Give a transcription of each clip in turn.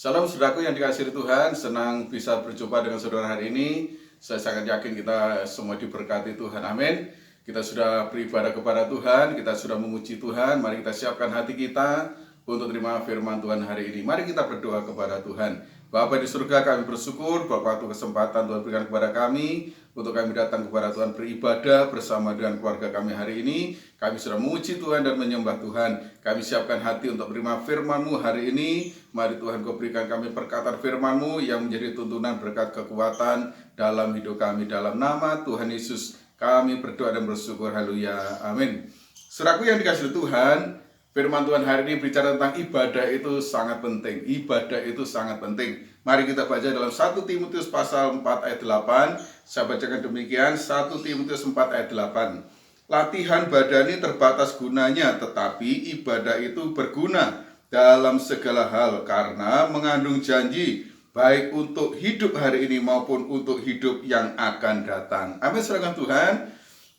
Salam saudaraku yang dikasihi Tuhan, senang bisa berjumpa dengan saudara hari ini. Saya sangat yakin kita semua diberkati Tuhan, amin. Kita sudah beribadah kepada Tuhan, kita sudah memuji Tuhan. Mari kita siapkan hati kita untuk terima firman Tuhan hari ini. Mari kita berdoa kepada Tuhan. Bapa di surga, kami bersyukur bahwa waktu kesempatan Tuhan berikan kepada kami untuk kami datang kepada Tuhan beribadah bersama dengan keluarga kami hari ini. Kami sudah memuji Tuhan dan menyembah Tuhan. Kami siapkan hati untuk menerima firman-Mu hari ini. Mari Tuhan Kau berikan kami perkataan firman-Mu yang menjadi tuntunan berkat kekuatan dalam hidup kami. Dalam nama Tuhan Yesus kami berdoa dan bersyukur. Haleluya. Amin. Saudaraku yang dikasihi Tuhan, firman Tuhan hari ini bicara tentang ibadah itu sangat penting. Ibadah itu sangat penting. Mari kita baca dalam 1 Timotius pasal 4 ayat 8. Saya bacakan demikian, 1 Timotius 4 ayat 8. Latihan badani terbatas gunanya, tetapi ibadah itu berguna dalam segala hal karena mengandung janji baik untuk hidup hari ini maupun untuk hidup yang akan datang. Amin, saudara Tuhan.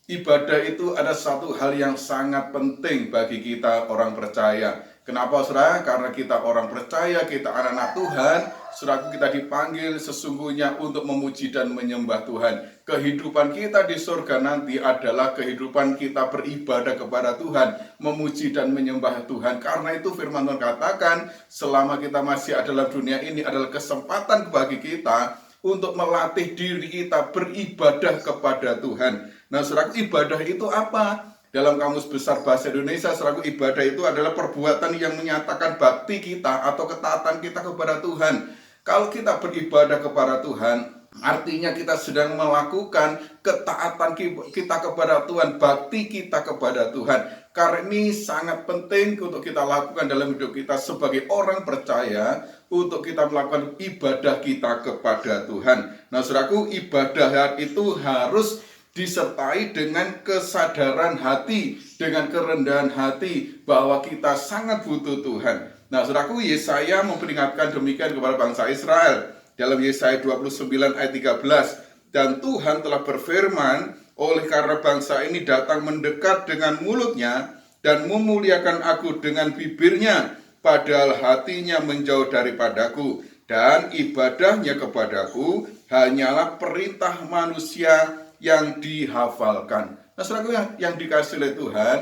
Ibadah itu ada satu hal yang sangat penting bagi kita orang percaya. Kenapa saudara? Karena kita orang percaya, kita anak-anak Tuhan. Saudara, kita dipanggil sesungguhnya untuk memuji dan menyembah Tuhan. Kehidupan kita di surga nanti adalah kehidupan kita beribadah kepada Tuhan, memuji dan menyembah Tuhan. Karena itu firman Tuhan katakan, selama kita masih ada dalam dunia ini adalah kesempatan bagi kita untuk melatih diri kita beribadah kepada Tuhan. Nah, saudara, ibadah itu apa? Dalam Kamus Besar Bahasa Indonesia, saudara, ibadah itu adalah perbuatan yang menyatakan bakti kita atau ketaatan kita kepada Tuhan. Kalau kita beribadah kepada Tuhan, artinya kita sedang melakukan ketaatan kita kepada Tuhan, bakti kita kepada Tuhan. Karena ini sangat penting untuk kita lakukan dalam hidup kita sebagai orang percaya, untuk kita melakukan ibadah kita kepada Tuhan. Nah, saudaraku, ibadah itu harus disertai dengan kesadaran hati, dengan kerendahan hati bahwa kita sangat butuh Tuhan. Nah, saudaraku, Yesaya memperingatkan demikian kepada bangsa Israel dalam Yesaya 29 ayat 13. Dan Tuhan telah berfirman, oleh karena bangsa ini datang mendekat dengan mulutnya dan memuliakan aku dengan bibirnya, padahal hatinya menjauh daripadaku, dan ibadahnya kepadaku hanyalah perintah manusia yang dihafalkan. Nah, saudaraku yang dikasihi oleh Tuhan,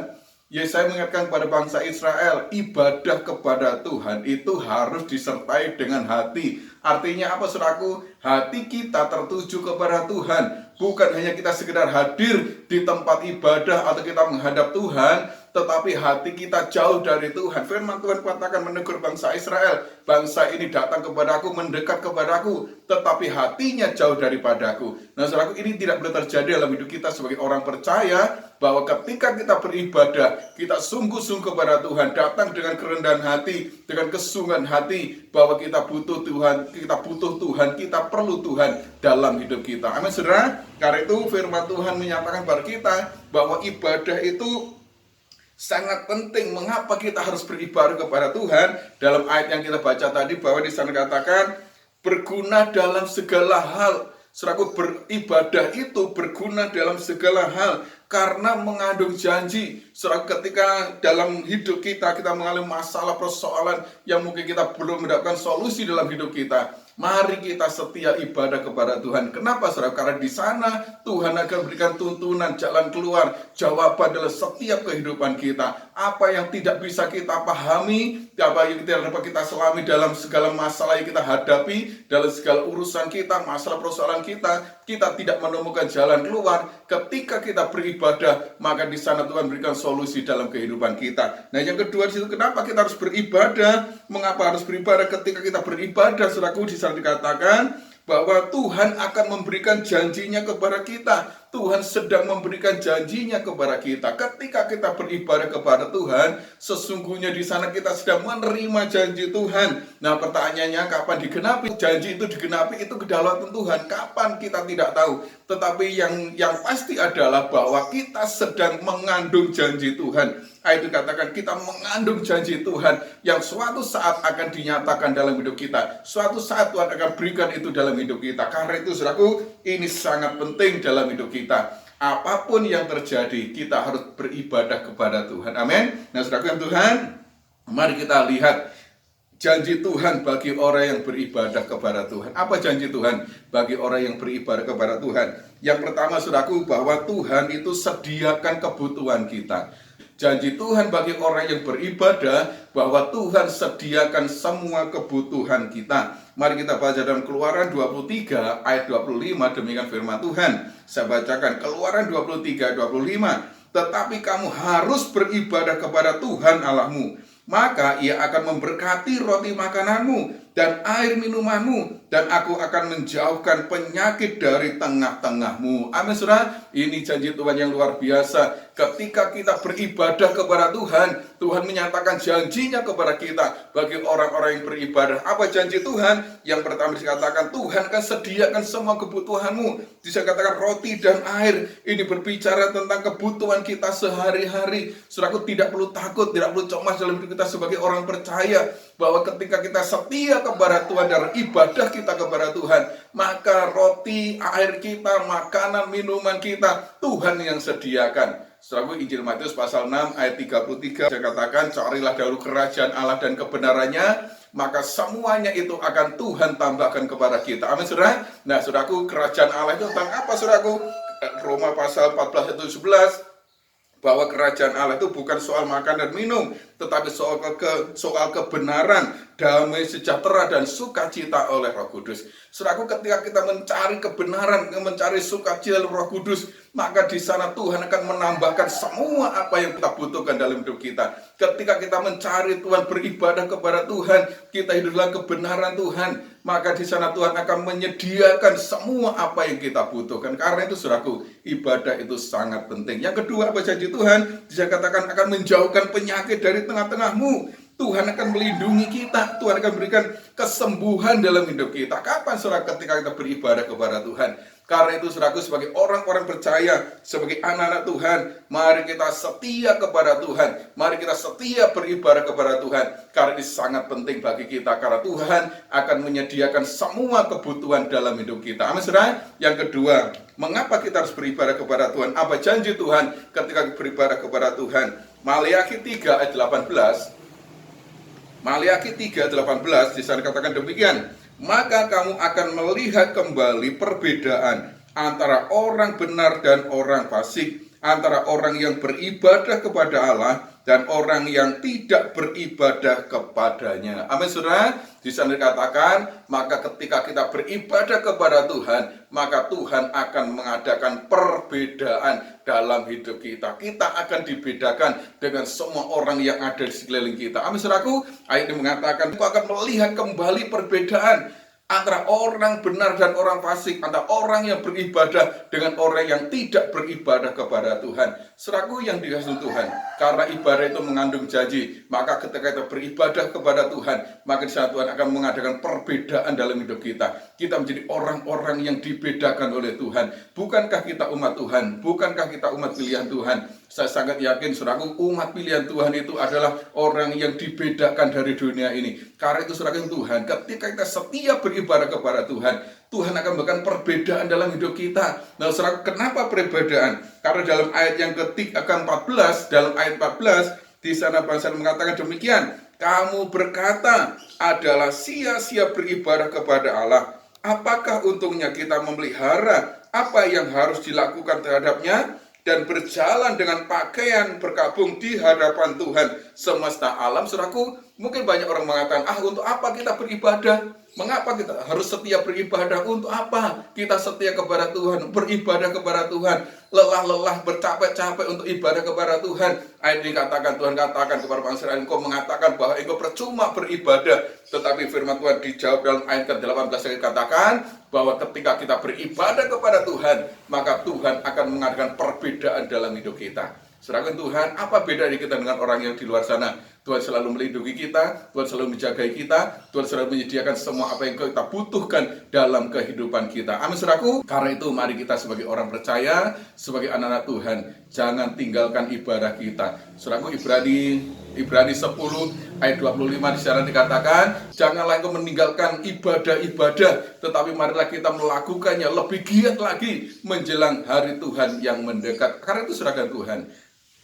Yesaya mengingatkan kepada bangsa Israel, ibadah kepada Tuhan itu harus disertai dengan hati. Artinya apa, saudaraku? Hati kita tertuju kepada Tuhan. Bukan hanya kita sekedar hadir di tempat ibadah atau kita menghadap Tuhan, tetapi hati kita jauh dari Tuhan. Firman Tuhan katakan menegur bangsa Israel, bangsa ini datang kepadaku, mendekat kepadaku, tetapi hatinya jauh daripadaku. Nah, saudaraku, ini tidak boleh terjadi dalam hidup kita sebagai orang percaya, bahwa ketika kita beribadah, kita sungguh-sungguh kepada Tuhan, datang dengan kerendahan hati, dengan kesungguhan hati, bahwa kita butuh Tuhan, kita perlu Tuhan dalam hidup kita. Amin, saudara. Karena itu firman Tuhan menyatakan kepada kita bahwa ibadah itu sangat penting. Mengapa kita harus beribadah kepada Tuhan? Dalam ayat yang kita baca tadi, bahwa di sana katakan berguna dalam segala hal. Saudaraku, beribadah itu berguna dalam segala hal karena mengandung janji. Saudara, ketika dalam hidup kita mengalami masalah, persoalan yang mungkin kita belum mendapatkan solusi dalam hidup kita, mari kita setia ibadah kepada Tuhan. Kenapa, saudara? Karena di sana Tuhan akan berikan tuntunan, jalan keluar, jawaban dalam setiap kehidupan kita. Apa yang tidak bisa kita pahami, apa yang tidak dapat kita selami dalam segala masalah yang kita hadapi, dalam segala urusan kita, masalah persoalan kita tidak menemukan jalan keluar. Ketika kita beribadah, maka di sana Tuhan berikan solusi dalam kehidupan kita. Nah, yang kedua di situ, kenapa kita harus beribadah? Mengapa harus beribadah? Ketika kita beribadah, saudaraku, di sana dikatakan bahwa Tuhan akan memberikan janjinya kepada kita. Tuhan sedang memberikan janjinya kepada kita. Ketika kita beribadah kepada Tuhan, sesungguhnya di sana kita sedang menerima janji Tuhan. Nah, pertanyaannya, kapan digenapi? Janji itu digenapi, itu kedaulatan Tuhan. Kapan kita tidak tahu. Tetapi yang pasti adalah bahwa kita sedang mengandung janji Tuhan. Itu katakan kita mengandung janji Tuhan yang suatu saat akan dinyatakan dalam hidup kita. Suatu saat Tuhan akan berikan itu dalam hidup kita. Karena itu, saudaraku, ini sangat penting dalam hidup kita. Apapun yang terjadi, kita harus beribadah kepada Tuhan. Amin. Nah, saudaraku yang Tuhan, mari kita lihat janji Tuhan bagi orang yang beribadah kepada Tuhan. Apa janji Tuhan bagi orang yang beribadah kepada Tuhan? Yang pertama, saudaraku, bahwa Tuhan itu sediakan kebutuhan kita. Janji Tuhan bagi orang yang beribadah bahwa Tuhan sediakan semua kebutuhan kita. Mari kita baca dalam Keluaran 23 ayat 25, demikian firman Tuhan. Saya bacakan Keluaran 23 ayat 25. Tetapi kamu harus beribadah kepada Tuhan Allahmu, maka Ia akan memberkati roti makananmu dan air minumanmu, dan aku akan menjauhkan penyakit dari tengah-tengahmu. Amin, saudara. Ini janji Tuhan yang luar biasa. Ketika kita beribadah kepada Tuhan, Tuhan menyatakan janjinya kepada kita bagi orang-orang yang beribadah. Apa janji Tuhan? Yang pertama dikatakan, Tuhan akan sediakan semua kebutuhanmu. Bisa katakan roti dan air. Ini berbicara tentang kebutuhan kita sehari-hari. Saudaraku, tidak perlu takut, tidak perlu cemas dalam hidup kita sebagai orang percaya, bahwa ketika kita setia kepada Tuhan dan ibadah kita kepada Tuhan, maka roti, air kita, makanan, minuman kita, Tuhan yang sediakan. Saudaraku, Injil Matius pasal 6 ayat 33, saya katakan, carilah dahulu kerajaan Allah dan kebenarannya, maka semuanya itu akan Tuhan tambahkan kepada kita. Amin, saudara. Nah, saudaraku, kerajaan Allah itu tentang apa, saudaraku? Roma pasal 14 ayat 11, bahwa kerajaan Allah itu bukan soal makan dan minum, tetapi soal kebenaran, damai, sejahtera, dan sukacita oleh Roh Kudus. Saudaraku, ketika kita mencari kebenaran, mencari sukacita oleh Roh Kudus, maka di sana Tuhan akan menambahkan semua apa yang kita butuhkan dalam hidup kita. Ketika kita mencari Tuhan, beribadah kepada Tuhan, kita hidup dalam kebenaran Tuhan, maka di sana Tuhan akan menyediakan semua apa yang kita butuhkan. Karena itu, saudaraku, ibadah itu sangat penting. Yang kedua, apa janji Tuhan? Dia katakan akan menjauhkan penyakit dari tengah-tengahmu. Tuhan akan melindungi kita. Tuhan akan berikan kesembuhan dalam hidup kita. Kapan, saudara, ketika kita beribadah kepada Tuhan? Karena itu, saudaraku, sebagai orang-orang percaya, sebagai anak-anak Tuhan, mari kita setia kepada Tuhan. Mari kita setia beribadah kepada Tuhan. Karena ini sangat penting bagi kita. Karena Tuhan akan menyediakan semua kebutuhan dalam hidup kita. Amin, saudara. Yang kedua, mengapa kita harus beribadah kepada Tuhan? Apa janji Tuhan ketika beribadah kepada Tuhan? Maleakhi 3 ayat 18. Maleakhi 3:18 di sana katakan demikian, maka kamu akan melihat kembali perbedaan antara orang benar dan orang fasik, antara orang yang beribadah kepada Allah dan orang yang tidak beribadah kepadanya. Amin, saudara. Di sana dikatakan, maka ketika kita beribadah kepada Tuhan, maka Tuhan akan mengadakan perbedaan dalam hidup kita. Kita akan dibedakan dengan semua orang yang ada di sekeliling kita. Amin, saudaraku. Ayat ini mengatakan, aku akan melihat kembali perbedaan antara orang benar dan orang fasik, antara orang yang beribadah dengan orang yang tidak beribadah kepada Tuhan. Saudaraku yang dikasihi Tuhan, karena ibadah itu mengandung janji, maka ketika kita beribadah kepada Tuhan, maka di sana Tuhan akan mengadakan perbedaan dalam hidup kita. Kita menjadi orang-orang yang dibedakan oleh Tuhan. Bukankah kita umat Tuhan? Bukankah kita umat pilihan Tuhan? Saya sangat yakin, saudaraku, umat pilihan Tuhan itu adalah orang yang dibedakan dari dunia ini. Karena itu, saudaraku Tuhan, ketika kita setia beribadah kepada Tuhan, Tuhan akan memberikan perbedaan dalam hidup kita. Nah, saudaraku, kenapa perbedaan? Karena dalam ayat yang ke-14, dalam ayat 14, di sana Pasal mengatakan demikian, kamu berkata adalah sia-sia beribadah kepada Allah. Apakah untungnya kita memelihara apa yang harus dilakukan terhadapnya? Dan berjalan dengan pakaian berkabung di hadapan Tuhan semesta alam. Saudaraku, mungkin banyak orang mengatakan, untuk apa kita beribadah? Mengapa kita harus setia beribadah? Untuk apa kita setia kepada Tuhan, beribadah kepada Tuhan, lelah-lelah, bercapek-capek untuk ibadah kepada Tuhan? Ayat ini katakan, Tuhan katakan kepada bangsa Israel, engkau mengatakan bahwa engkau percuma beribadah. Tetapi firman Tuhan dijawab dalam ayat ke-18 yang dikatakan, bahwa ketika kita beribadah kepada Tuhan, maka Tuhan akan mengadakan perbedaan dalam hidup kita. Serahkan Tuhan, apa bedanya kita dengan orang yang di luar sana? Tuhan selalu melindungi kita, Tuhan selalu menjaga kita, Tuhan selalu menyediakan semua apa yang kita butuhkan dalam kehidupan kita. Amin, saudaraku. Karena itu mari kita sebagai orang percaya, sebagai anak-anak Tuhan, jangan tinggalkan ibadah kita. Saudaraku, Ibrani 10 ayat 25 di sana dikatakan, janganlah engkau meninggalkan ibadah-ibadah, tetapi marilah kita melakukannya lebih giat lagi menjelang hari Tuhan yang mendekat. Karena itu, saudara Tuhan,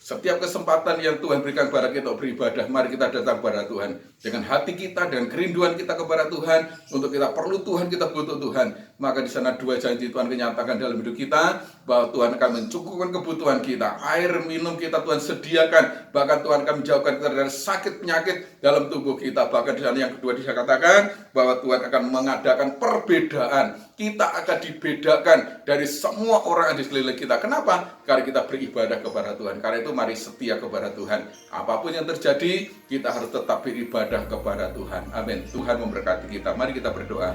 Setiap kesempatan yang Tuhan berikan kepada kita untuk beribadah, mari kita datang kepada Tuhan dengan hati kita dan kerinduan kita kepada Tuhan. Untuk kita perlu Tuhan, kita butuh Tuhan. Maka di sana 2 janji Tuhan kenyatakan dalam hidup kita, bahwa Tuhan akan mencukupkan kebutuhan kita. Air minum kita Tuhan sediakan, bahkan Tuhan akan menjauhkan kita dari sakit penyakit dalam tubuh kita. Bahkan di sana yang kedua dikatakan bahwa Tuhan akan mengadakan perbedaan. Kita akan dibedakan dari semua orang yang di sekeliling kita. Kenapa? Karena kita beribadah kepada Tuhan. Karena itu mari setia kepada Tuhan. Apapun yang terjadi, kita harus tetap beribadah kepada Tuhan. Amin. Tuhan memberkati kita. Mari kita berdoa.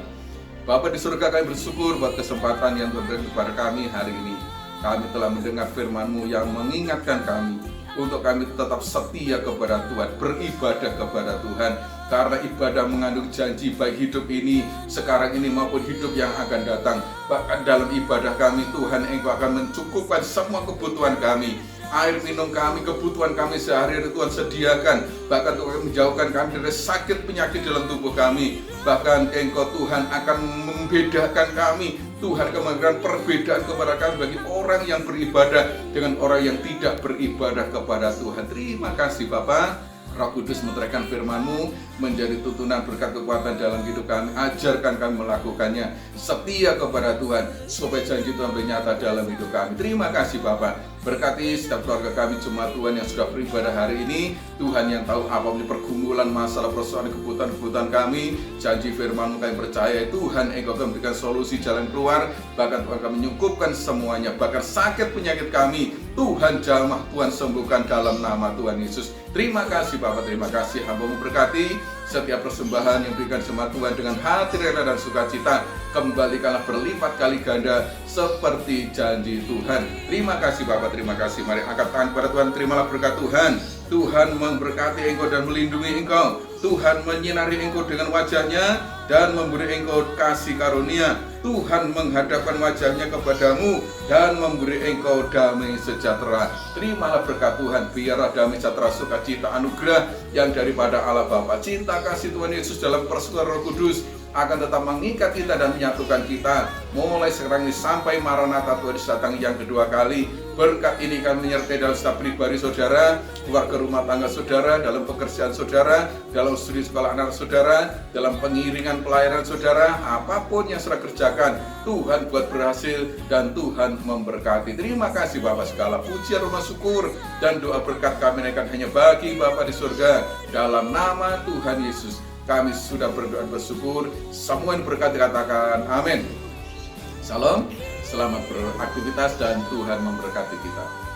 Bapa di surga, kami bersyukur buat kesempatan yang Tuhan berikan kepada kami hari ini. Kami telah mendengar firman-Mu yang mengingatkan kami untuk kami tetap setia kepada Tuhan, beribadah kepada Tuhan. Karena ibadah mengandung janji baik hidup ini, sekarang ini maupun hidup yang akan datang. Bahkan dalam ibadah kami Tuhan, Engkau akan mencukupkan semua kebutuhan kami. Air minum kami, kebutuhan kami sehari-hari Tuhan sediakan. Bahkan Tuhan menjauhkan kami dari sakit penyakit dalam tubuh kami. Bahkan Engkau Tuhan akan membedakan kami. Tuhan akan memberikan perbedaan kepada kami bagi orang yang beribadah dengan orang yang tidak beribadah kepada Tuhan. Terima kasih Bapa. Roh Kudus menerangkan firman-Mu menjadi tuntunan berkat kekuatan dalam hidup kami. Ajarkan kami melakukannya. Setia kepada Tuhan supaya janji Tuhan bernyata dalam hidup kami. Terima kasih Bapak. Berkati setiap keluarga kami, jemaat Tuhan yang sudah beribadah hari ini. Tuhan yang tahu apa pergumulan, masalah, persoalan, kebutuhan kami. Janji firman-Mu kami percaya Tuhan Engkau akan memberikan solusi jalan keluar. Bahkan Tuhan akan menyukupkan semuanya. Bahkan sakit penyakit kami Tuhan jamah, Tuhan sembuhkan dalam nama Tuhan Yesus. Terima kasih Bapak, terima kasih. Hamba-Mu berkati setiap persembahan yang berikan jemaat Tuhan dengan hati rela dan sukacita. Kembalikanlah berlipat kali ganda seperti janji Tuhan. Terima kasih Bapak, terima kasih. Mari angkat tangan kepada Tuhan, terimalah berkat Tuhan. Tuhan memberkati engkau dan melindungi engkau. Tuhan menyinari engkau dengan wajahnya dan memberi engkau kasih karunia. Tuhan menghadapkan wajahnya kepadamu dan memberi engkau damai sejahtera. Terimalah berkat Tuhan. Biarlah damai sejahtera, sukacita, anugerah yang daripada Allah Bapa, cinta kasih Tuhan Yesus dalam persekutuan Roh Kudus akan tetap mengikat kita dan menyatukan kita mulai sekarang ini sampai Maranatha Tuhan datang yang kedua kali. Berkat ini kami menyertai dalam setiap pribadi saudara, keluarga rumah tangga saudara, dalam pekerjaan saudara, dalam studi sekolah anak saudara, dalam pengiringan pelayanan saudara. Apapun yang saudara kerjakan, Tuhan buat berhasil dan Tuhan memberkati. Terima kasih Bapak, segala pujian, rumah syukur dan doa berkat kami naikkan hanya bagi Bapak di surga. Dalam nama Tuhan Yesus kami sudah berdoa bersyukur. Semua yang berkat dikatakan amin. Salam, selamat beraktivitas dan Tuhan memberkati kita.